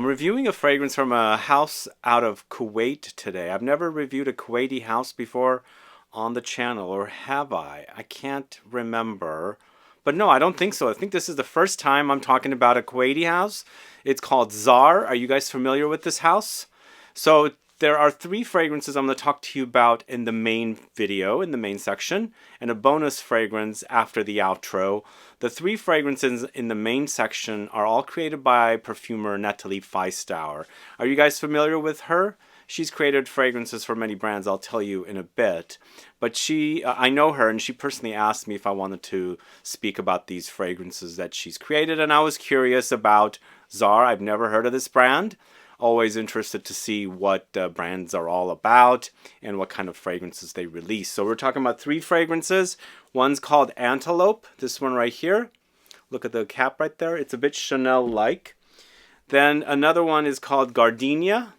I'm reviewing a fragrance from a house out of Kuwait today. I've never reviewed a Kuwaiti house before on the channel, or have I? I can't remember. But no, I don't think so. I think this is the first time I'm talking about a Kuwaiti house. It's called Czar. Are you guys familiar with this house? So there are 3 fragrances I'm going to talk to you about in the main video, in the main section, and a bonus fragrance after the outro. The 3 fragrances in the main section are all created by perfumer Nathalie Feisthauer. Are you guys familiar with her? She's created fragrances for many brands, I'll tell you in a bit. But I know her, and she personally asked me if I wanted to speak about these fragrances that she's created, and I was curious about Czar. I've never heard of this brand. Always interested to see what brands are all about and what kind of fragrances they release. So we're talking about 3 fragrances. One's called Antelope, this one right here. Look at the cap right there. It's a bit Chanel-like. Then another one is called Gardenia.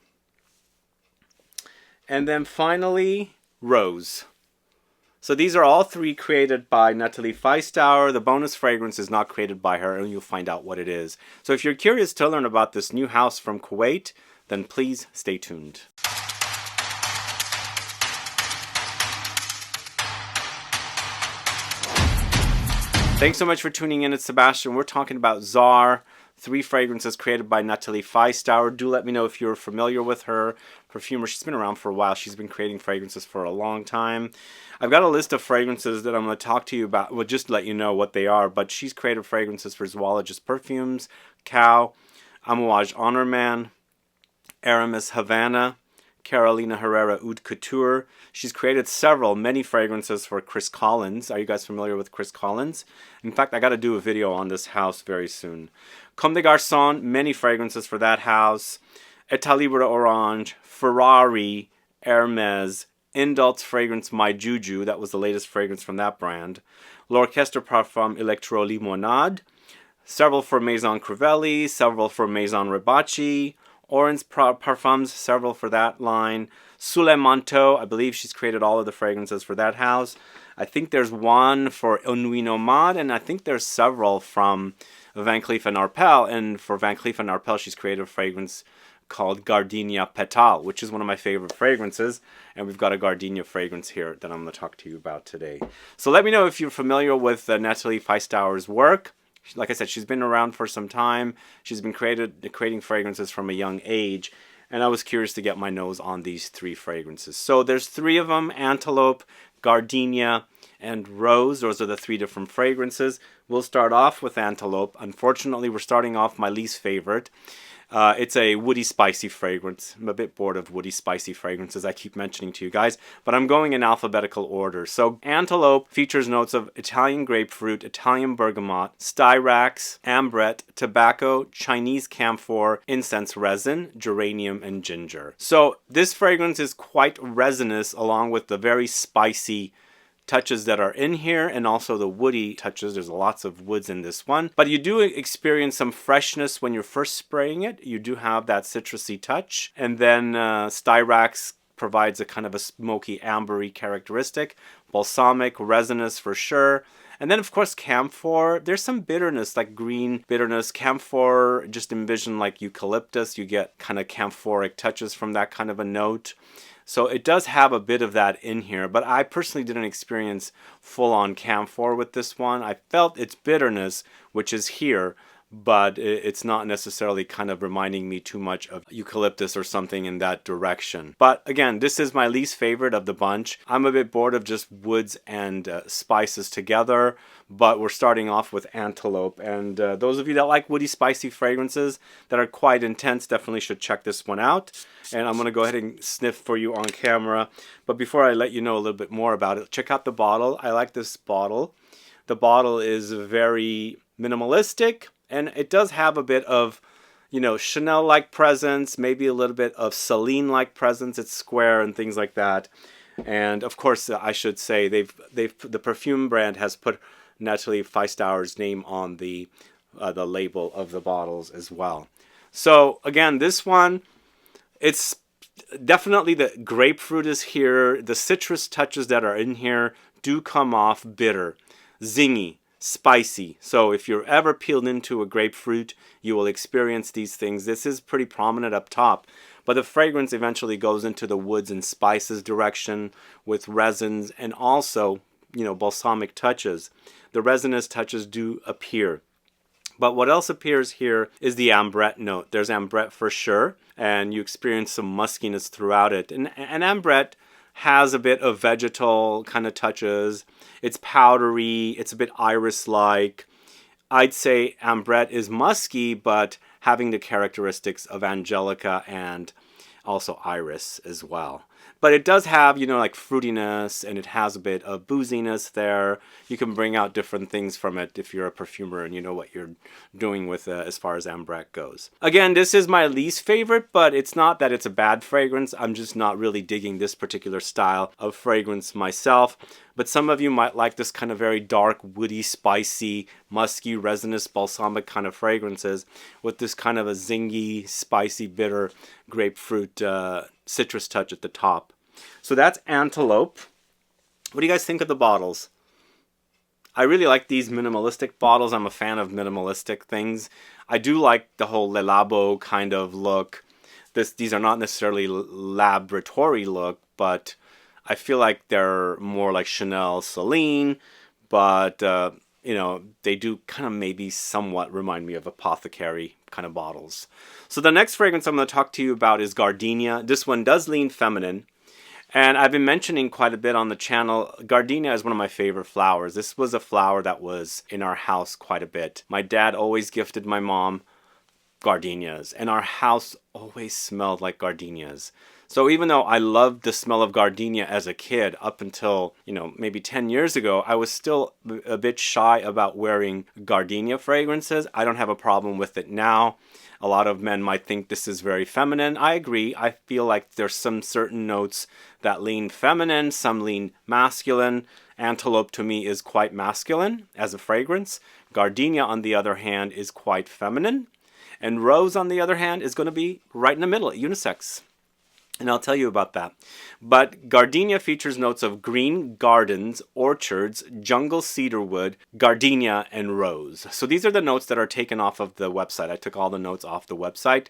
And then finally, Rose. So these are all 3 created by Nathalie Feisthauer. The bonus fragrance is not created by her, and you'll find out what it is. So if you're curious to learn about this new house from Kuwait, then please stay tuned. Thanks so much for tuning in. It's Sebastian. We're talking about Czar. 3 fragrances created by Nathalie Feisthauer. Do let me know if you're familiar with her. Perfumer, she's been around for a while. She's been creating fragrances for a long time. I've got a list of fragrances that I'm going to talk to you about. Well, just to let you know what they are. But she's created fragrances for Zoologist Perfumes Cow, Amouage Honour Man, Aramis Havana, Carolina Herrera Haute Couture. She's created many fragrances for Chris Collins. Are you guys familiar with Chris Collins? In fact, I got to do a video on this house very soon. Comme des Garcons, many fragrances for that house. Etat Libre Orange, Ferrari, Hermes, Indult My Ju-Ju, that was the latest fragrance from that brand. L'Orchestre Parfum Electro Limonade. Several for Maison Crivelli, several for Maison Rebatchi. Orens Parfums, several for that line. Sous Le Manteau, I believe she's created all of the fragrances for that house. I think there's one for Une Nuit Nomade, and I think there's several from Van Cleef & Arpels. And for Van Cleef & Arpels, she's created a fragrance called Gardenia Petal, which is one of my favorite fragrances. And we've got a Gardenia fragrance here that I'm going to talk to you about today. So let me know if you're familiar with Nathalie Feisthauer's work. Like I said, she's been around for some time. She's been creating fragrances from a young age. And I was curious to get my nose on these 3 fragrances. So there's 3 of them: Antelope, Gardenia, and Rose. Those are the 3 different fragrances. We'll start off with Antelope. Unfortunately, we're starting off my least favorite. It's a woody spicy fragrance. I'm a bit bored of woody spicy fragrances, I keep mentioning to you guys, but I'm going in alphabetical order. So Antelope features notes of Italian grapefruit, Italian bergamot, Sytrax, Ambrette, tobacco, Chinese camphor, incense resin, geranium, and ginger. So this fragrance is quite resinous, along with the very spicy touches that are in here, and also the woody touches. There's lots of woods in this one, but you do experience some freshness when you're first spraying it. You do have that citrusy touch, and then Sytrax provides a kind of a smoky ambery characteristic. Balsamic, resinous for sure. And then of course camphor. There's some bitterness, like green bitterness. Camphor, just envision like eucalyptus. You get kind of camphoric touches from that kind of a note. So it does have a bit of that in here, but I personally didn't experience full-on camphor with this one. I felt its bitterness, which is here, but it's not necessarily kind of reminding me too much of eucalyptus or something in that direction. But again, this is my least favorite of the bunch. I'm a bit bored of just woods and spices together, but we're starting off with Antelope. And those of you that like woody spicy fragrances that are quite intense definitely should check this one out. And I'm going to go ahead and sniff for you on camera. But before I let you know a little bit more about it, check out the bottle. I like this bottle. The bottle is very minimalistic, and it does have a bit of, you know, Chanel-like presence, maybe a little bit of Celine-like presence. It's square and things like that. And of course, I should say the perfume brand has put Nathalie Feisthauer's name on the label of the bottles as well. So again, this one, it's definitely the grapefruit is here. The citrus touches that are in here do come off bitter, zingy, spicy. So if you're ever peeled into a grapefruit, you will experience these things. This is pretty prominent up top, but the fragrance eventually goes into the woods and spices direction with resins and also, balsamic touches. The resinous touches do appear. But what else appears here is the ambrette note. There's ambrette for sure, and you experience some muskiness throughout it. And ambrette has a bit of vegetal kind of touches. It's powdery. It's a bit iris-like. I'd say ambrette is musky, but having the characteristics of angelica and also iris as well. But it does have, like fruitiness, and it has a bit of booziness there. You can bring out different things from it if you're a perfumer and you know what you're doing with as far as ambrette goes. Again, this is my least favorite, but it's not that it's a bad fragrance. I'm just not really digging this particular style of fragrance myself. But some of you might like this kind of very dark, woody, spicy, musky, resinous, balsamic kind of fragrances with this kind of a zingy, spicy, bitter grapefruit citrus touch at the top. So that's Antelope. What do you guys think of the bottles? I really like these minimalistic bottles. I'm a fan of minimalistic things. I do like the whole Le Labo kind of look. These are not necessarily laboratory look, but I feel like they're more like Chanel, Celine, but they do kind of maybe somewhat remind me of apothecary kind of bottles. So the next fragrance I'm going to talk to you about is Gardenia. This one does lean feminine, and I've been mentioning quite a bit on the channel. Gardenia is one of my favorite flowers. This was a flower that was in our house quite a bit. My dad always gifted my mom gardenias, and our house always smelled like gardenias. So even though I loved the smell of gardenia as a kid up until, maybe 10 years ago, I was still a bit shy about wearing gardenia fragrances. I don't have a problem with it now. A lot of men might think this is very feminine. I agree. I feel like there's some certain notes that lean feminine, some lean masculine. Antelope to me is quite masculine as a fragrance. Gardenia, on the other hand, is quite feminine. And Rose, on the other hand, is going to be right in the middle, unisex. And I'll tell you about that. But Gardenia features notes of green gardens, orchards, jungle cedarwood, gardenia, and rose. So these are the notes that are taken off of the website. I took all the notes off the website.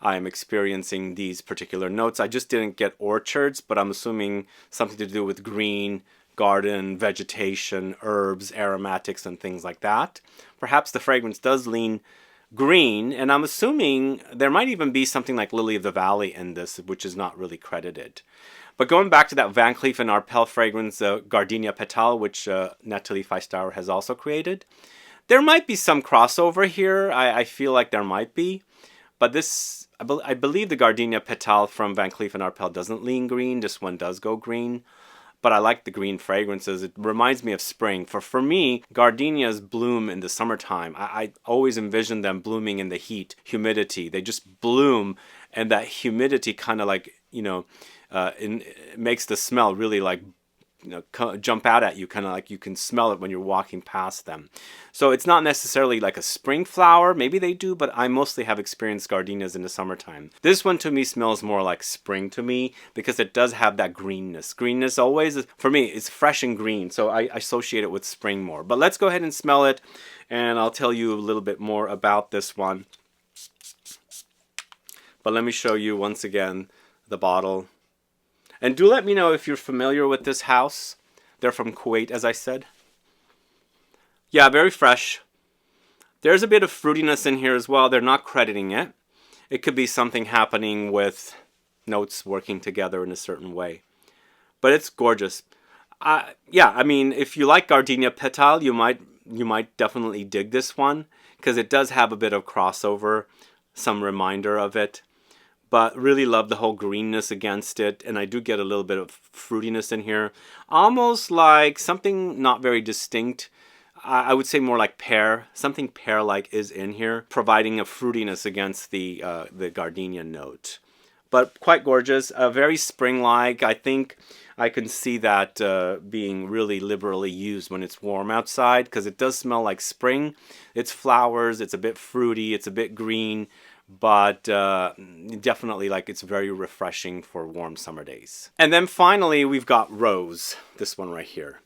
I'm experiencing these particular notes. I just didn't get orchards, but I'm assuming something to do with green, garden, vegetation, herbs, aromatics, and things like that. Perhaps the fragrance does lean green, and I'm assuming there might even be something like Lily of the Valley in this, which is not really credited. But going back to that Van Cleef & Arpels fragrance, Gardenia Pétale, which Nathalie Feisthauer has also created, there might be some crossover here. I feel like there might be. But this, I believe the Gardenia Pétale from Van Cleef & Arpels doesn't lean green. This one does go green. But I like the green fragrances. It reminds me of spring. For me, gardenias bloom in the summertime. I always envision them blooming in the heat, humidity. They just bloom, and that humidity kind of like, makes the smell really like, jump out at you, kind of like you can smell it when you're walking past them. So it's not necessarily like a spring flower. Maybe they do, but I mostly have experienced gardenias in the summertime. This one to me smells more like spring to me because it does have that greenness. Greenness always, for me, is fresh and green, so I associate it with spring more. But let's go ahead and smell it, and I'll tell you a little bit more about this one. But let me show you once again the bottle. And do let me know if you're familiar with this house. They're from Kuwait, as I said. Yeah, very fresh. There's a bit of fruitiness in here as well. They're not crediting it. It could be something happening with notes working together in a certain way. But it's gorgeous. Yeah, I mean, if you like Gardenia Pétale, you might definitely dig this one, because it does have a bit of crossover, some reminder of it. But really love the whole greenness against it, and I do get a little bit of fruitiness in here. Almost like something not very distinct. I would say more like pear. Something pear-like is in here, providing a fruitiness against the gardenia note. But quite gorgeous, very spring-like. I think I can see that being really liberally used when it's warm outside, because it does smell like spring. It's flowers, it's a bit fruity, it's a bit green, but definitely like it's very refreshing for warm summer days. And then finally we've got Rose, this one right here.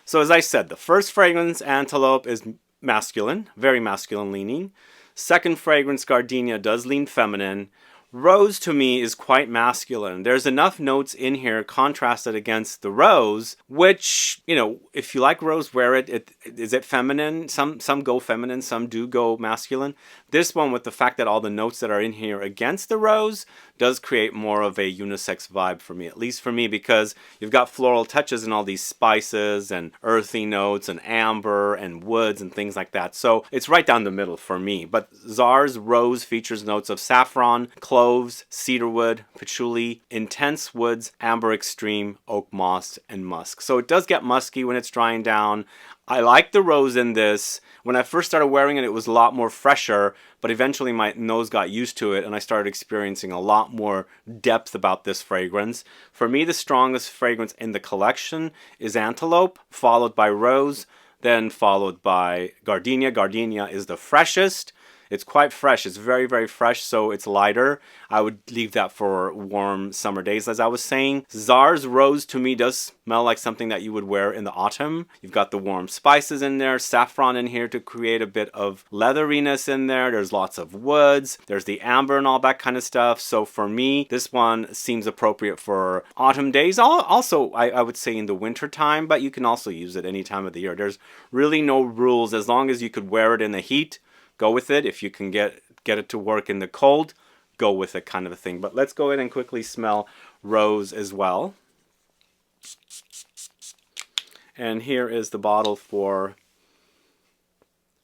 So as I said, the first fragrance, Antelope, is masculine, very masculine leaning. Second fragrance, Gardenia, does lean feminine. Rose to me is quite masculine. There's enough notes in here contrasted against the rose, which, you know, if you like rose, wear it. Is it feminine? Some go feminine, some do go masculine. This one, with the fact that all the notes that are in here against the rose, does create more of a unisex vibe for me, at least for me, because you've got floral touches and all these spices and earthy notes and amber and woods and things like that. So it's right down the middle for me. But Czar's rose features notes of saffron, cloves, cedarwood, patchouli, intense woods, amber extreme, oak moss, and musk. So it does get musky when it's drying down. I like the rose in this. When I first started wearing it, it was a lot more fresher, but eventually my nose got used to it and I started experiencing a lot more depth about this fragrance. For me, the strongest fragrance in the collection is Antelope, followed by Rose, then followed by Gardenia. Gardenia is the freshest. It's quite fresh. It's very, very fresh, so it's lighter. I would leave that for warm summer days, as I was saying. Czar's Rose, to me, does smell like something that you would wear in the autumn. You've got the warm spices in there, saffron in here to create a bit of leatheriness in there. There's lots of woods. There's the amber and all that kind of stuff. So for me, this one seems appropriate for autumn days. Also, I would say in the winter time, but you can also use it any time of the year. There's really no rules. As long as you could wear it in the heat, go with it. If you can get it to work in the cold, go with it, kind of a thing. But let's go ahead and quickly smell Rose as well. And here is the bottle for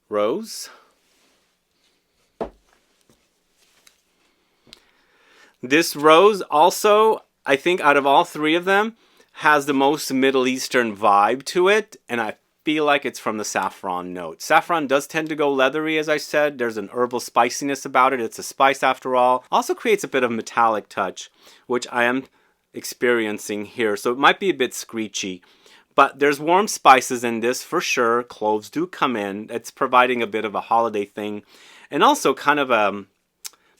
Rose. This Rose also, I think out of all three of them, has the most Middle Eastern vibe to it, and I feel like it's from the saffron note. Saffron does tend to go leathery, as I said. There's an herbal spiciness about it. It's a spice after all. Also creates a bit of metallic touch, which I am experiencing here. So it might be a bit screechy. But there's warm spices in this for sure. Cloves do come in. It's providing a bit of a holiday thing. And also kind of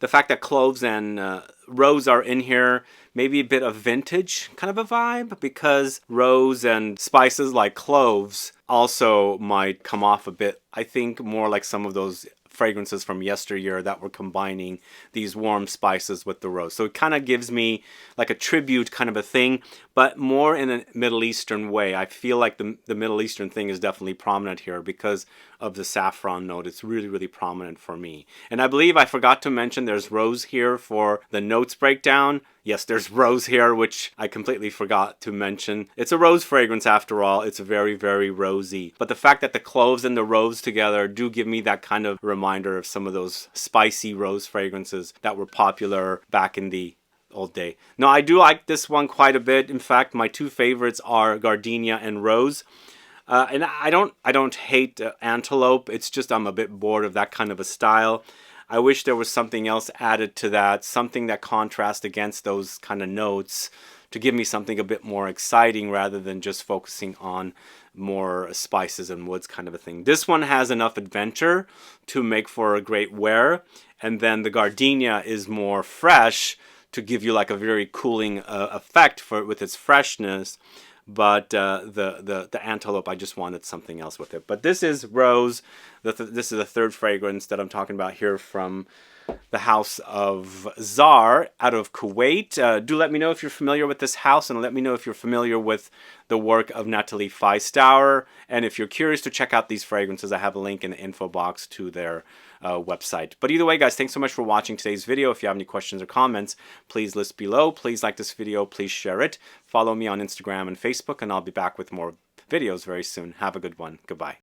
the fact that cloves and rose are in here, maybe a bit of vintage kind of a vibe, because rose and spices like cloves also might come off a bit, I think, more like some of those fragrances from yesteryear that were combining these warm spices with the rose. So it kind of gives me like a tribute kind of a thing, but more in a Middle Eastern way. I feel like the Middle Eastern thing is definitely prominent here because of the saffron note. It's really, really prominent for me. And I believe I forgot to mention there's rose here for the notes breakdown. Yes, there's rose here, which I completely forgot to mention. It's a rose fragrance after all. It's very, very rosy. But the fact that the cloves and the rose together do give me that kind of reminder of some of those spicy rose fragrances that were popular back in the old day. Now, I do like this one quite a bit. In fact, my two favorites are Gardenia and Rose. And I don't hate Antelope. It's just I'm a bit bored of that kind of a style. I wish there was something else added to that, something that contrasts against those kind of notes to give me something a bit more exciting rather than just focusing on more spices and woods kind of a thing. This one has enough adventure to make for a great wear, and then the Gardenia is more fresh to give you like a very cooling effect with its freshness. But the Antelope, I just wanted something else with it. But this is Rose. This is the third fragrance that I'm talking about here from the house of Czar out of Kuwait. Do let me know if you're familiar with this house, and let me know if you're familiar with the work of Nathalie Feisthauer. And if you're curious to check out these fragrances, I have a link in the info box to their website. But either way, guys, thanks so much for watching today's video. If you have any questions or comments, please list below. Please like this video. Please share it. Follow me on Instagram and Facebook, and I'll be back with more videos very soon. Have a good one. Goodbye.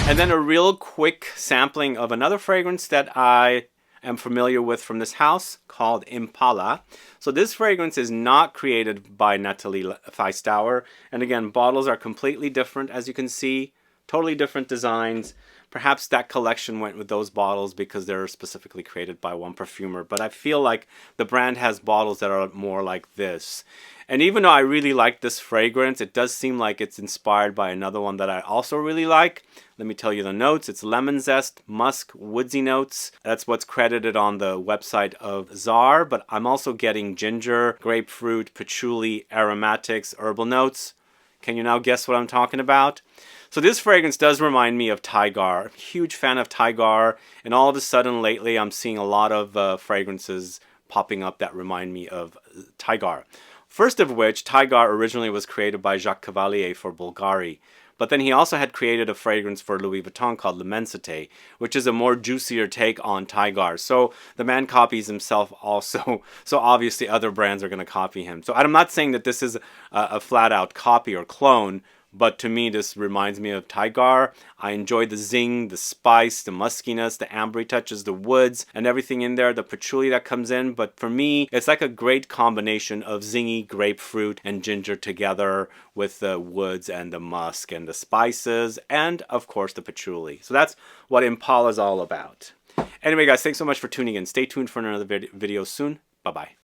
And then a real quick sampling of another fragrance that I am familiar with from this house called Impala. So this fragrance is not created by Nathalie Feisthauer. And again, bottles are completely different, as you can see. Totally different designs. perhaps that collection went with those bottles because they're specifically created by one perfumer. But I feel like the brand has bottles that are more like this. And even though I really like this fragrance, it does seem like it's inspired by another one that I also really like. Let me tell you the notes. It's lemon zest, musk, woodsy notes. That's what's credited on the website of Czar. But I'm also getting ginger, grapefruit, patchouli, aromatics, herbal notes. Can you now guess what I'm talking about? So this fragrance does remind me of Tigar. I'm a huge fan of Tigar. And all of a sudden lately I'm seeing a lot of fragrances popping up that remind me of Tigar. First of which, Tigar originally was created by Jacques Cavalier for Bulgari. But then he also had created a fragrance for Louis Vuitton called L'Immensité, which is a more juicier take on Tigar. So the man copies himself also. So obviously other brands are going to copy him. So I'm not saying that this is a flat out copy or clone. But to me, this reminds me of Tigar. I enjoy the zing, the spice, the muskiness, the ambery touches, the woods, and everything in there, the patchouli that comes in. But for me, it's like a great combination of zingy grapefruit and ginger together with the woods and the musk and the spices and, of course, the patchouli. So that's what Impala is all about. Anyway, guys, thanks so much for tuning in. Stay tuned for another video soon. Bye-bye.